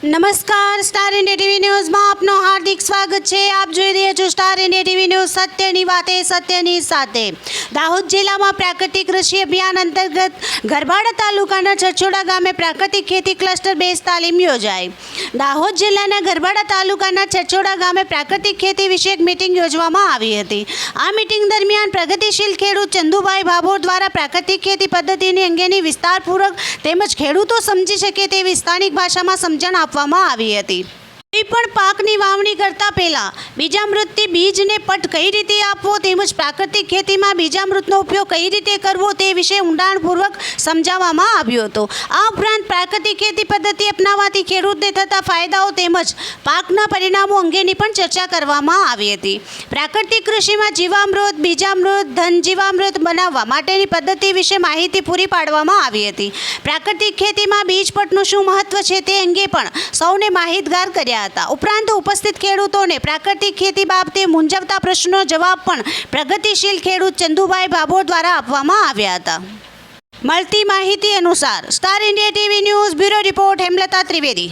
નમસ્કાર, star India TV ન્યૂઝમાં આપનું હાર્દિક સ્વાગત છે। આપ જોઈ રહ્યા છો સ્ટાર ઇન્ડિયા ટીવી ન્યૂઝ, સત્યની વાતે સત્યની સાથે। દાહોદ જિલ્લામાં પ્રાકૃતિક કૃષિ અભિયાન અંતર્ગત ગરબાડા તાલુકાના ચરચોડા ગામે પ્રાકૃતિક ખેતી ક્લસ્ટર બેઝ તાલીમ યોજાઈ। દાહોદ જિલ્લાના ગરબાડા તાલુકાના ચરચોડા ગામે પ્રાકૃતિક ખેતી વિષયક મીટિંગ યોજવામાં આવી હતી। આ મીટિંગ દરમિયાન પ્રગતિશીલ ખેડૂત ચંદુભાઈ ભાભોર દ્વારા પ્રાકૃતિક ખેતી પદ્ધતિની અંગેની વિસ્તારપૂર્વક તેમજ ખેડૂતો સમજી શકે તેવી સ્થાનિક ભાષામાં સમજણ આપવામાં આવી હતી। કોઈ પણ પાકની વાવણી કરતા પહેલા બીજામૃતથી બીજને પટ કઈ રીતે આપવો તેમજ પ્રાકૃતિક ખેતીમાં બીજામૃતનો ઉપયોગ કઈ રીતે કરવો તે વિશે ઊંડાણપૂર્વક સમજાવવામાં આવ્યું હતું। આ ઉપરાંત પ્રાકૃતિક ખેતી પદ્ધતિ અપનાવવાથી ખેડૂતને થતા ફાયદાઓ તેમજ પાકના પરિણામો અંગેની પણ ચર્ચા કરવામાં આવી હતી। પ્રાકૃતિક કૃષિમાં જીવામૃત, બીજામૃત, ધન જીવામૃત બનાવવા માટેની પદ્ધતિ વિશે માહિતી પૂરી પાડવામાં આવી હતી। પ્રાકૃતિક ખેતીમાં બીજ પટનું શું મહત્વ છે તે અંગે પણ સૌને માહિતગાર કર્યા હતા। ઉપરાંત ઉપસ્થિત ખેડૂતોને પ્રાકૃતિક ખેતી બાબતે મૂંઝવતા પ્રશ્નો જવાબ પણ પ્રગતિશીલ ખેડૂત ચંદુભાઈ ભાભોર દ્વારા આપવામાં આવ્યા હતા। મળતી માહિતી અનુસાર star India TV news bureau report Hemlata Trivedi.